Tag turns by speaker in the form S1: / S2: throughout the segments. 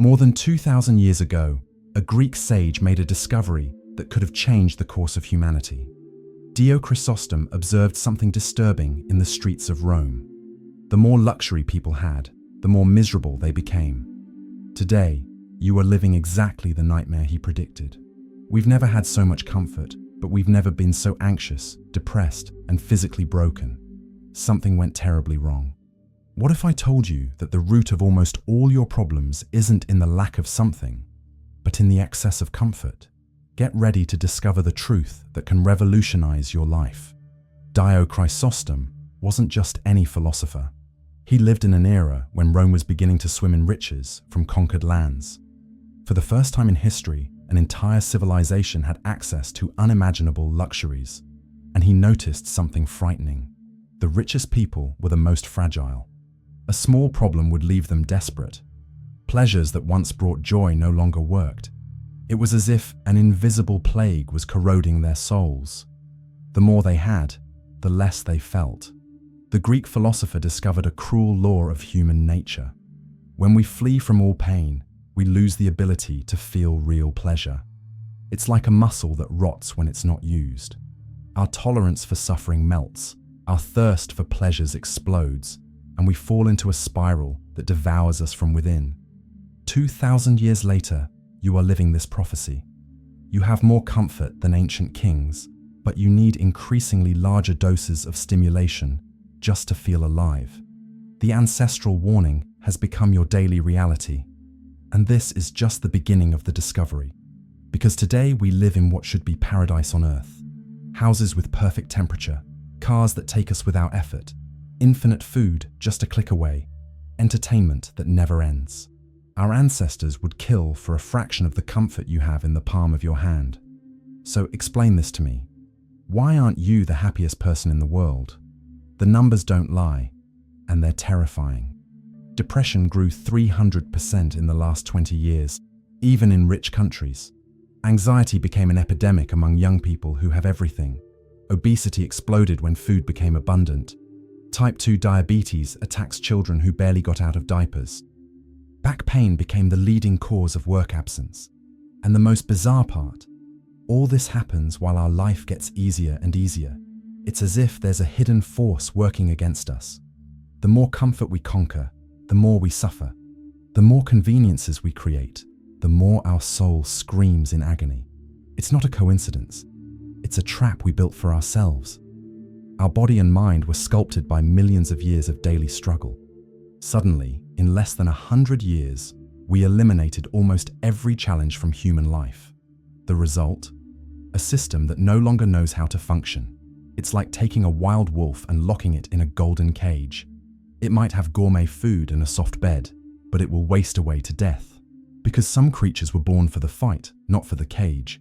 S1: More than 2,000 years ago, a Greek sage made a discovery that could have changed the course of humanity. Dio Chrysostom observed something disturbing in the streets of Rome. The more luxury people had, the more miserable they became. Today, you are living exactly the nightmare he predicted. We've never had so much comfort, but we've never been so anxious, depressed, and physically broken. Something went terribly wrong. What if I told you that the root of almost all your problems isn't in the lack of something, but in the excess of comfort? Get ready to discover the truth that can revolutionize your life. Dio Chrysostom wasn't just any philosopher. He lived in an era when Rome was beginning to swim in riches from conquered lands. For the first time in history, an entire civilization had access to unimaginable luxuries, and he noticed something frightening. The richest people were the most fragile. A small problem would leave them desperate. Pleasures that once brought joy no longer worked. It was as if an invisible plague was corroding their souls. The more they had, the less they felt. The Greek philosopher discovered a cruel law of human nature. When we flee from all pain, we lose the ability to feel real pleasure. It's like a muscle that rots when it's not used. Our tolerance for suffering melts, our thirst for pleasures explodes, and we fall into a spiral that devours us from within. 2,000 years later, you are living this prophecy. You have more comfort than ancient kings, but you need increasingly larger doses of stimulation just to feel alive. The ancestral warning has become your daily reality. And this is just the beginning of the discovery. Because today we live in what should be paradise on earth. Houses with perfect temperature, cars that take us without effort, infinite food just a click away, entertainment that never ends. Our ancestors would kill for a fraction of the comfort you have in the palm of your hand. So explain this to me. Why aren't you the happiest person in the world? The numbers don't lie, and they're terrifying. Depression grew 300% in the last 20 years, even in rich countries. Anxiety became an epidemic among young people who have everything. Obesity exploded when food became abundant. Type 2 diabetes attacks children who barely got out of diapers. Back pain became the leading cause of work absence. And the most bizarre part, all this happens while our life gets easier and easier. It's as if there's a hidden force working against us. The more comfort we conquer, the more we suffer. The more conveniences we create, the more our soul screams in agony. It's not a coincidence. It's a trap we built for ourselves. Our body and mind were sculpted by millions of years of daily struggle. Suddenly, in less than 100 years, we eliminated almost every challenge from human life. The result? A system that no longer knows how to function. It's like taking a wild wolf and locking it in a golden cage. It might have gourmet food and a soft bed, but it will waste away to death. Because some creatures were born for the fight, not for the cage.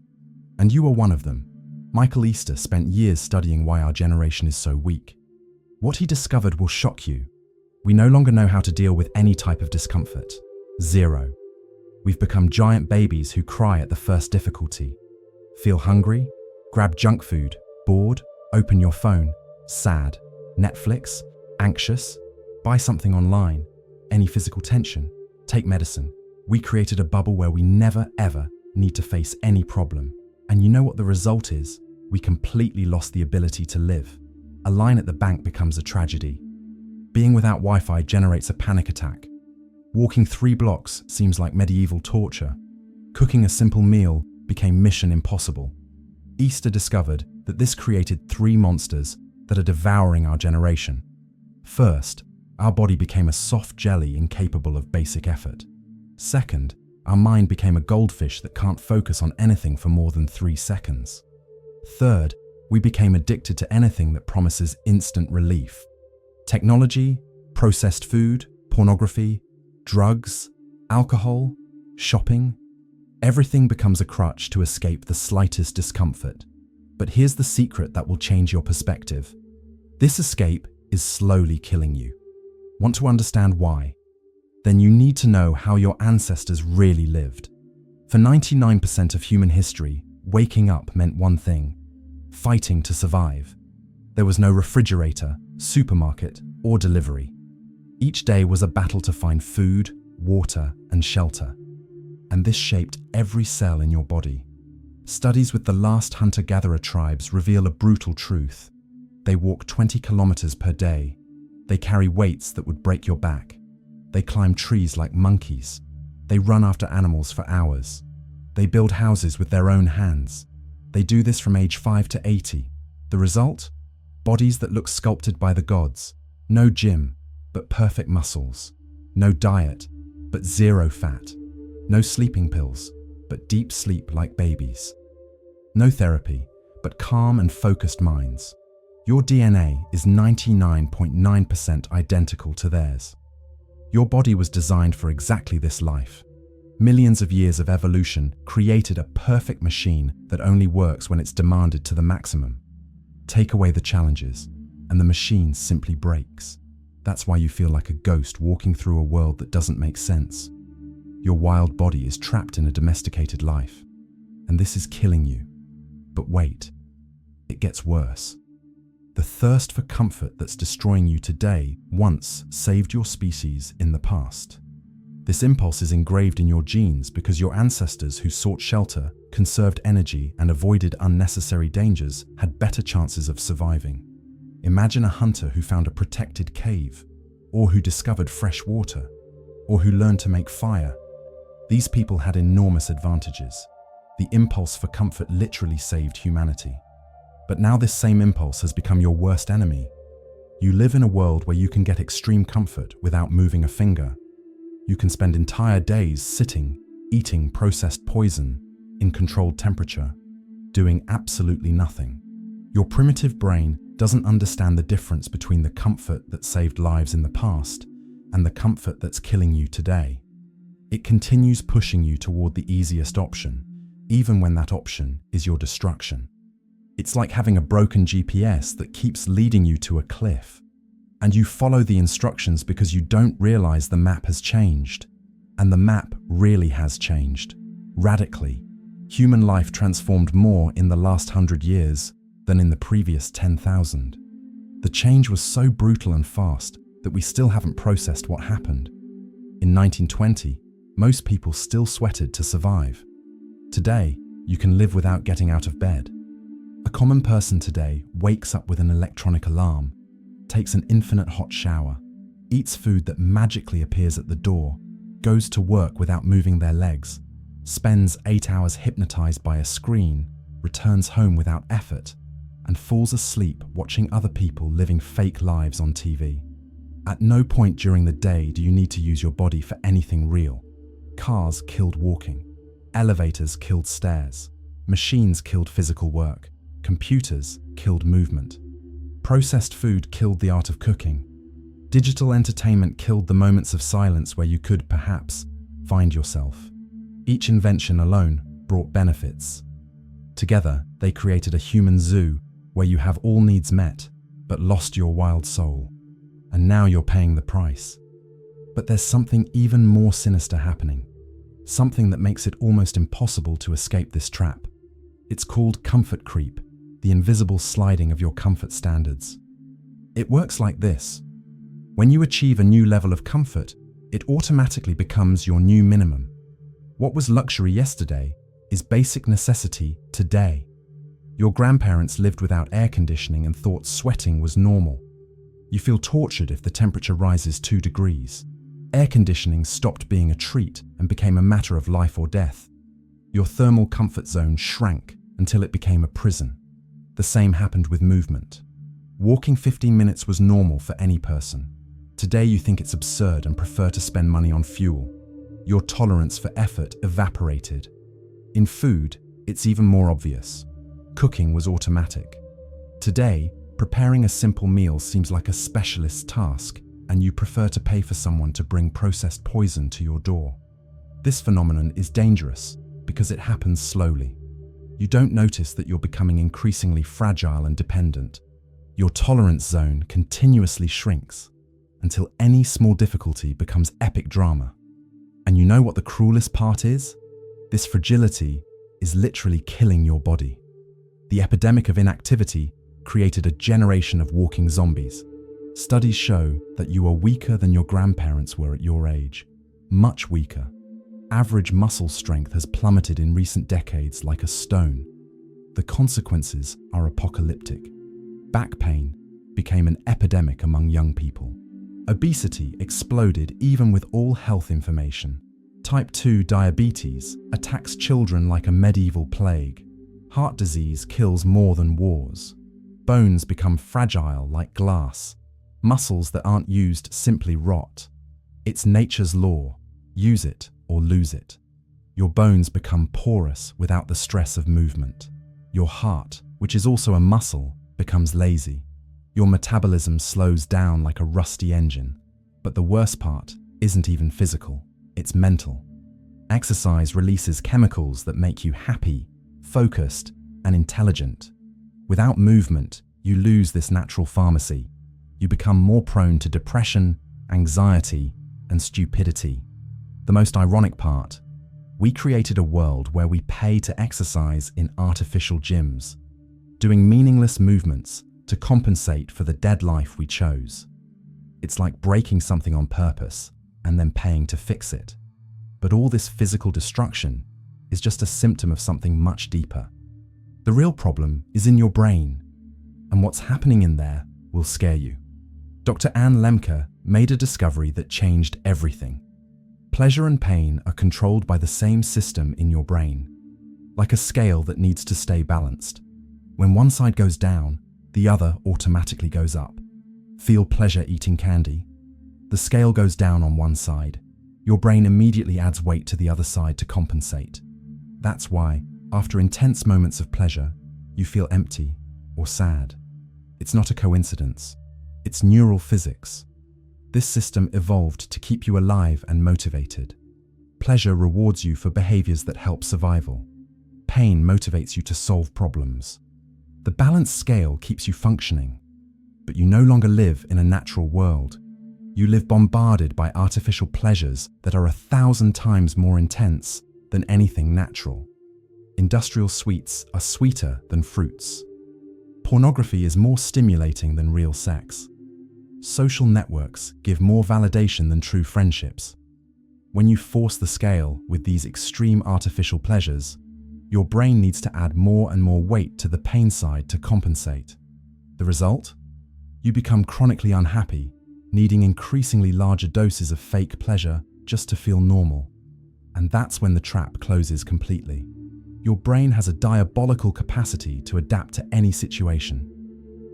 S1: And you are one of them. Michael Easter spent years studying why our generation is so weak. What he discovered will shock you. We no longer know how to deal with any type of discomfort. Zero. We've become giant babies who cry at the first difficulty. Feel hungry? Grab junk food. Bored? Open your phone. Sad? Netflix? Anxious? Buy something online. Any physical tension? Take medicine. We created a bubble where we never ever need to face any problem. And you know what the result is? We completely lost the ability to live. A line at the bank becomes a tragedy. Being without Wi-Fi generates a panic attack. Walking 3 blocks seems like medieval torture. Cooking a simple meal became mission impossible. Easter discovered that this created 3 monsters that are devouring our generation. First, our body became a soft jelly incapable of basic effort. Second, our mind became a goldfish that can't focus on anything for more than 3 seconds. Third, we became addicted to anything that promises instant relief. Technology, processed food, pornography, drugs, alcohol, shopping. Everything becomes a crutch to escape the slightest discomfort. But here's the secret that will change your perspective. This escape is slowly killing you. Want to understand why? Then you need to know how your ancestors really lived. For 99% of human history, waking up meant one thing: fighting to survive. There was no refrigerator, supermarket, or delivery. Each day was a battle to find food, water, and shelter. and this shaped every cell in your body. Studies with the last hunter-gatherer tribes reveal a brutal truth. They walk 20 kilometers per day. They carry weights that would break your back. They climb trees like monkeys. They run after animals for hours. They build houses with their own hands. They do this from age 5 to 80. The result? Bodies that look sculpted by the gods. No gym, but perfect muscles. No diet, but zero fat. No sleeping pills, but deep sleep like babies. No therapy, but calm and focused minds. Your DNA is 99.9% identical to theirs. Your body was designed for exactly this life. Millions of years of evolution created a perfect machine that only works when it's demanded to the maximum. Take away the challenges, and the machine simply breaks. That's why you feel like a ghost walking through a world that doesn't make sense. Your wild body is trapped in a domesticated life, and this is killing you. But wait, it gets worse. The thirst for comfort that's destroying you today once saved your species in the past. This impulse is engraved in your genes because your ancestors who sought shelter, conserved energy, and avoided unnecessary dangers had better chances of surviving. Imagine a hunter who found a protected cave, or who discovered fresh water, or who learned to make fire. These people had enormous advantages. The impulse for comfort literally saved humanity. But now this same impulse has become your worst enemy. You live in a world where you can get extreme comfort without moving a finger. You can spend entire days sitting, eating processed poison, in controlled temperature, doing absolutely nothing. Your primitive brain doesn't understand the difference between the comfort that saved lives in the past and the comfort that's killing you today. It continues pushing you toward the easiest option, even when that option is your destruction. It's like having a broken GPS that keeps leading you to a cliff. And you follow the instructions because you don't realize the map has changed. And the map really has changed. Radically. Human life transformed more in the last 100 years than in the previous 10,000. The change was so brutal and fast that we still haven't processed what happened. In 1920, most people still sweated to survive. Today, you can live without getting out of bed. A common person today wakes up with an electronic alarm, takes an infinite hot shower, eats food that magically appears at the door, goes to work without moving their legs, spends 8 hours hypnotized by a screen, returns home without effort, and falls asleep watching other people living fake lives on TV. At no point during the day do you need to use your body for anything real. Cars killed walking. Elevators killed stairs. Machines killed physical work. Computers killed movement. Processed food killed the art of cooking. Digital entertainment killed the moments of silence where you could, perhaps, find yourself. Each invention alone brought benefits. Together, they created a human zoo where you have all needs met, but lost your wild soul. And now you're paying the price. But there's something even more sinister happening. Something that makes it almost impossible to escape this trap. It's called comfort creep, the invisible sliding of your comfort standards. It works like this. When you achieve a new level of comfort, it automatically becomes your new minimum. What was luxury yesterday is basic necessity today. Your grandparents lived without air conditioning and thought sweating was normal. You feel tortured if the temperature rises 2 degrees. Air conditioning stopped being a treat and became a matter of life or death. Your thermal comfort zone shrank until it became a prison. The same happened with movement. Walking 15 minutes was normal for any person. Today you think it's absurd and prefer to spend money on fuel. Your tolerance for effort evaporated. In food, it's even more obvious. Cooking was automatic. Today, preparing a simple meal seems like a specialist task, and you prefer to pay for someone to bring processed poison to your door. This phenomenon is dangerous because it happens slowly. You don't notice that you're becoming increasingly fragile and dependent. Your tolerance zone continuously shrinks until any small difficulty becomes epic drama. And you know what the cruelest part is? This fragility is literally killing your body. The epidemic of inactivity created a generation of walking zombies. Studies show that you are weaker than your grandparents were at your age. Much weaker. average muscle strength has plummeted in recent decades like a stone. The consequences are apocalyptic. Back pain became an epidemic among young people. Obesity exploded even with all health information. Type 2 diabetes attacks children like a medieval plague. Heart disease kills more than wars. Bones become fragile like glass. Muscles that aren't used simply rot. It's nature's law. Use it or lose it. Your bones become porous without the stress of movement. Your heart, which is also a muscle, becomes lazy. Your metabolism slows down like a rusty engine. But the worst part isn't even physical, it's mental. Exercise releases chemicals that make you happy, focused, and intelligent. Without movement, you lose this natural pharmacy. You become more prone to depression, anxiety, and stupidity. The most ironic part, we created a world where we pay to exercise in artificial gyms, doing meaningless movements to compensate for the dead life we chose. It's like breaking something on purpose and then paying to fix it. But all this physical destruction is just a symptom of something much deeper. The real problem is in your brain, and what's happening in there will scare you. Dr. Anne Lemke made a discovery that changed everything. Pleasure and pain are controlled by the same system in your brain, like a scale that needs to stay balanced. When one side goes down, the other automatically goes up. Feel pleasure eating candy? The scale goes down on one side. Your brain immediately adds weight to the other side to compensate. That's why, after intense moments of pleasure, you feel empty or sad. It's not a coincidence. It's neural physics. This system evolved to keep you alive and motivated. Pleasure rewards you for behaviors that help survival. Pain motivates you to solve problems. The balanced scale keeps you functioning, but you no longer live in a natural world. You live bombarded by artificial pleasures that are 1,000 times more intense than anything natural. Industrial sweets are sweeter than fruits. Pornography is more stimulating than real sex. Social networks give more validation than true friendships. When you force the scale with these extreme artificial pleasures, your brain needs to add more and more weight to the pain side to compensate. The result? You become chronically unhappy, needing increasingly larger doses of fake pleasure just to feel normal. And that's when the trap closes completely. Your brain has a diabolical capacity to adapt to any situation.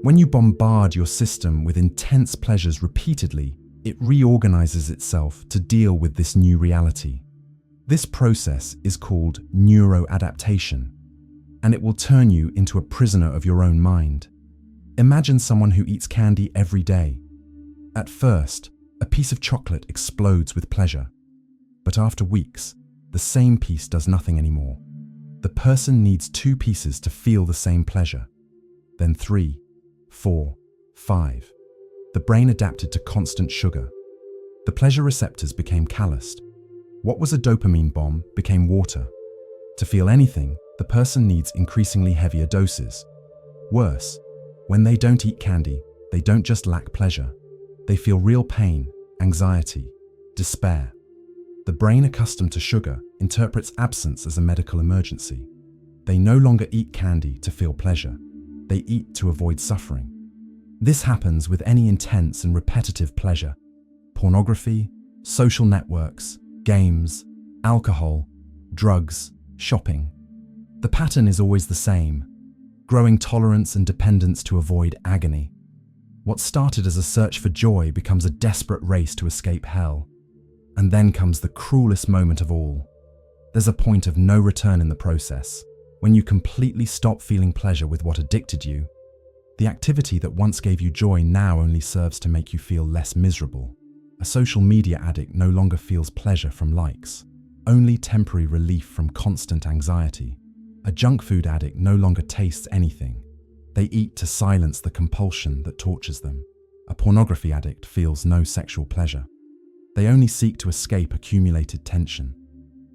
S1: When you bombard your system with intense pleasures repeatedly, it reorganizes itself to deal with this new reality. This process is called neuroadaptation, and it will turn you into a prisoner of your own mind. Imagine someone who eats candy every day. At first, a piece of chocolate explodes with pleasure, but after weeks, the same piece does nothing anymore. The person needs 2 pieces to feel the same pleasure, then 3, 4, 5. The brain adapted to constant sugar. The pleasure receptors became calloused. What was a dopamine bomb became water. To feel anything, the person needs increasingly heavier doses. Worse, when they don't eat candy, they don't just lack pleasure. They feel real pain, anxiety, despair. The brain, accustomed to sugar, interprets absence as a medical emergency. They no longer eat candy to feel pleasure. They eat to avoid suffering. This happens with any intense and repetitive pleasure. Pornography, social networks, games, alcohol, drugs, shopping. The pattern is always the same: growing tolerance and dependence to avoid agony. What started as a search for joy becomes a desperate race to escape hell. And then comes the cruelest moment of all. There's a point of no return in the process, when you completely stop feeling pleasure with what addicted you. The activity that once gave you joy now only serves to make you feel less miserable. A social media addict no longer feels pleasure from likes, only temporary relief from constant anxiety. A junk food addict no longer tastes anything. They eat to silence the compulsion that tortures them. A pornography addict feels no sexual pleasure. They only seek to escape accumulated tension.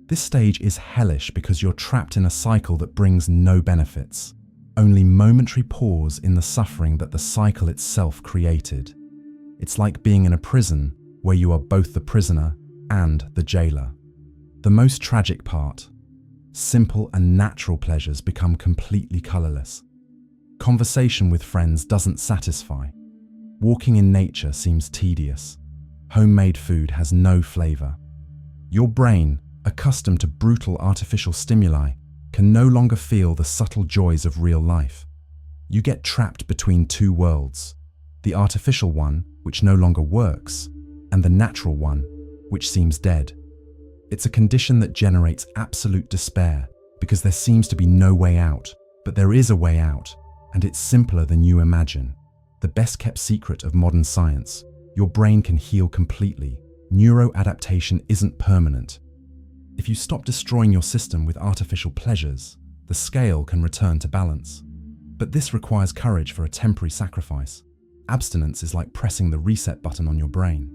S1: This stage is hellish because you're trapped in a cycle that brings no benefits, only momentary pause in the suffering that the cycle itself created. It's like being in a prison where you are both the prisoner and the jailer. the most tragic part: simple and natural pleasures become completely colorless. Conversation with friends doesn't satisfy. Walking in nature seems tedious. Homemade food has no flavor. Your brain, accustomed to brutal artificial stimuli, can no longer feel the subtle joys of real life. You get trapped between two worlds: the artificial one, which no longer works, and the natural one, which seems dead. It's a condition that generates absolute despair because there seems to be no way out, but there is a way out, and it's simpler than you imagine. The best-kept secret of modern science: your brain can heal completely. Neuroadaptation isn't permanent. If you stop destroying your system with artificial pleasures, the scale can return to balance. But this requires courage for a temporary sacrifice. Abstinence is like pressing the reset button on your brain.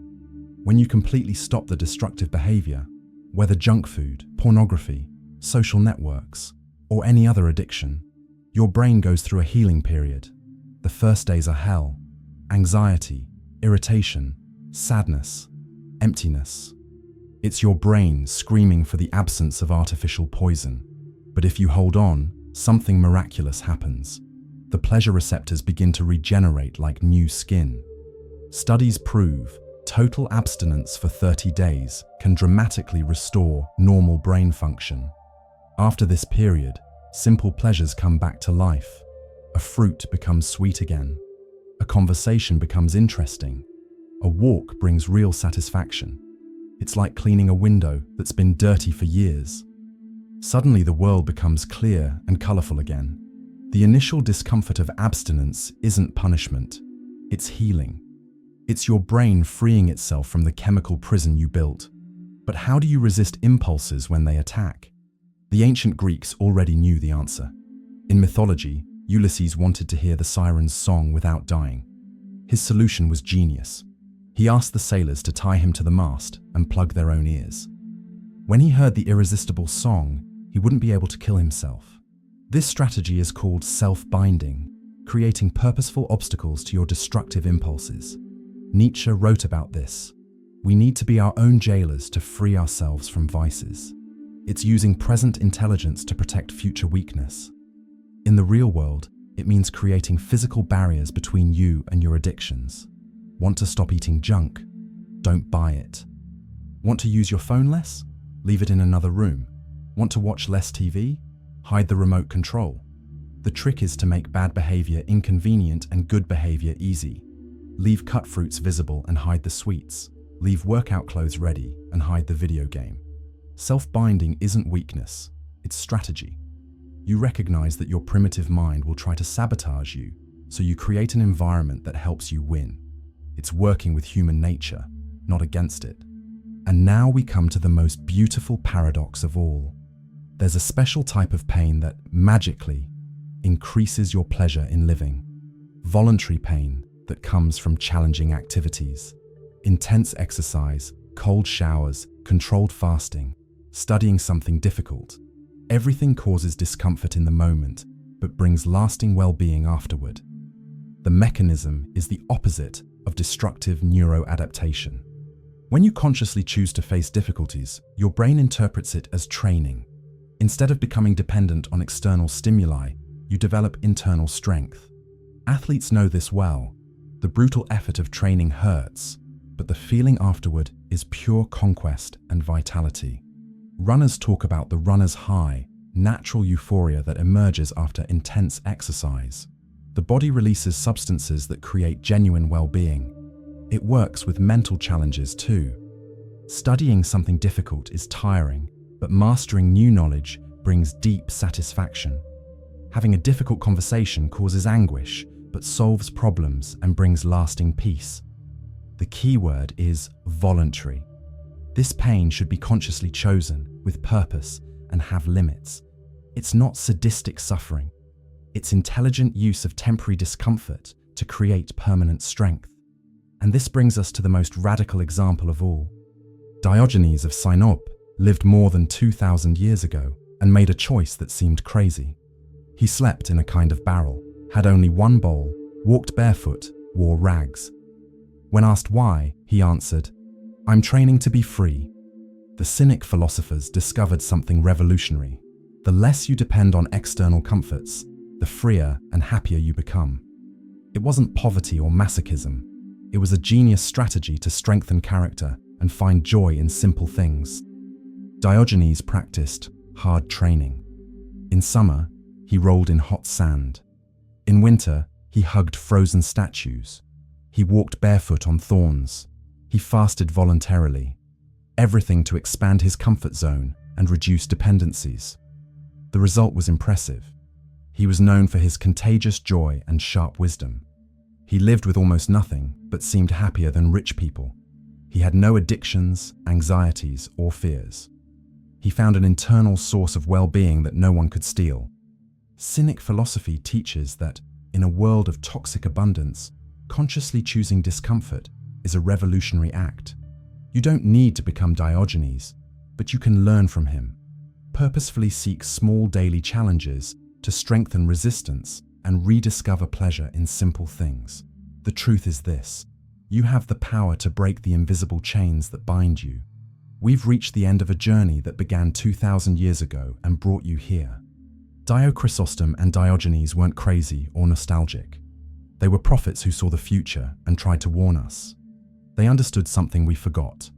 S1: When you completely stop the destructive behavior, whether junk food, pornography, social networks, or any other addiction, your brain goes through a healing period. The first days are hell: anxiety, irritation, sadness, emptiness. It's your brain screaming for the absence of artificial poison. But if you hold on, something miraculous happens. The pleasure receptors begin to regenerate like new skin. Studies prove total abstinence for 30 days can dramatically restore normal brain function. After this period, simple pleasures come back to life. A fruit becomes sweet again. A conversation becomes interesting. A walk brings real satisfaction. It's like cleaning a window that's been dirty for years. Suddenly the world becomes clear and colorful again. The initial discomfort of abstinence isn't punishment, it's healing. It's your brain freeing itself from the chemical prison you built. But how do you resist impulses when they attack? The ancient Greeks already knew the answer. In mythology, Ulysses wanted to hear the siren's song without dying. His solution was genius. He asked the sailors to tie him to the mast and plug their own ears. When he heard the irresistible song, he wouldn't be able to kill himself. This strategy is called self-binding, creating purposeful obstacles to your destructive impulses. Nietzsche wrote about this. We need to be our own jailers to free ourselves from vices. It's using present intelligence to protect future weakness. In the real world, it means creating physical barriers between you and your addictions. Want to stop eating junk? Don't buy it. Want to use your phone less? Leave it in another room. Want to watch less TV? Hide the remote control. The trick is to make bad behavior inconvenient and good behavior easy. Leave cut fruits visible and hide the sweets. Leave workout clothes ready and hide the video game. Self-binding isn't weakness, it's strategy. You recognize that your primitive mind will try to sabotage you, so you create an environment that helps you win. It's working with human nature, not against it. And now we come to the most beautiful paradox of all. There's a special type of pain that, magically, increases your pleasure in living. Voluntary pain that comes from challenging activities. Intense exercise, cold showers, controlled fasting, studying something difficult. Everything causes discomfort in the moment, but brings lasting well-being afterward. The mechanism is the opposite of destructive neuroadaptation. When you consciously choose to face difficulties, your brain interprets it as training. Instead of becoming dependent on external stimuli, you develop internal strength. Athletes know this well. The brutal effort of training hurts, but the feeling afterward is pure conquest and vitality. Runners talk about the runner's high, natural euphoria that emerges after intense exercise. The body releases substances that create genuine well-being. It works with mental challenges too. Studying something difficult is tiring, but mastering new knowledge brings deep satisfaction. Having a difficult conversation causes anguish, but solves problems and brings lasting peace. The key word is voluntary. This pain should be consciously chosen, with purpose, and have limits. It's not sadistic suffering. It's intelligent use of temporary discomfort to create permanent strength. And this brings us to the most radical example of all. Diogenes of Sinope lived more than 2,000 years ago and made a choice that seemed crazy. He slept in a kind of barrel, had only one bowl, walked barefoot, wore rags. When asked why, he answered, "I'm training to be free." The Cynic philosophers discovered something revolutionary. The less you depend on external comforts, the freer and happier you become. It wasn't poverty or masochism. It was a genius strategy to strengthen character and find joy in simple things. Diogenes practiced hard training. In summer, he rolled in hot sand. In winter, he hugged frozen statues. He walked barefoot on thorns. He fasted voluntarily. Everything to expand his comfort zone and reduce dependencies. The result was impressive. He was known for his contagious joy and sharp wisdom. He lived with almost nothing, but seemed happier than rich people. He had no addictions, anxieties, or fears. He found an internal source of well-being that no one could steal. Cynic philosophy teaches that, in a world of toxic abundance, consciously choosing discomfort is a revolutionary act. You don't need to become Diogenes, but you can learn from him. Purposefully seek small daily challenges to strengthen resistance and rediscover pleasure in simple things. The truth is this: you have the power to break the invisible chains that bind you. We've reached the end of a journey that began 2,000 years ago and brought you here. Dio Chrysostom and Diogenes weren't crazy or nostalgic. They were prophets who saw the future and tried to warn us. They understood something we forgot.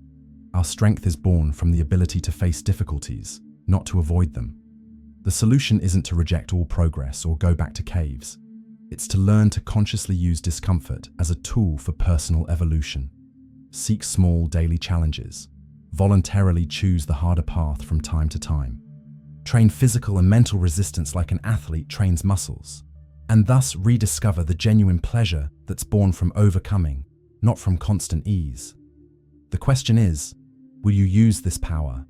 S1: Our strength is born from the ability to face difficulties, not to avoid them. The solution isn't to reject all progress or go back to caves. It's to learn to consciously use discomfort as a tool for personal evolution. Seek small daily challenges. Voluntarily choose the harder path from time to time. Train physical and mental resistance like an athlete trains muscles, and thus rediscover the genuine pleasure that's born from overcoming, not from constant ease. The question is, will you use this power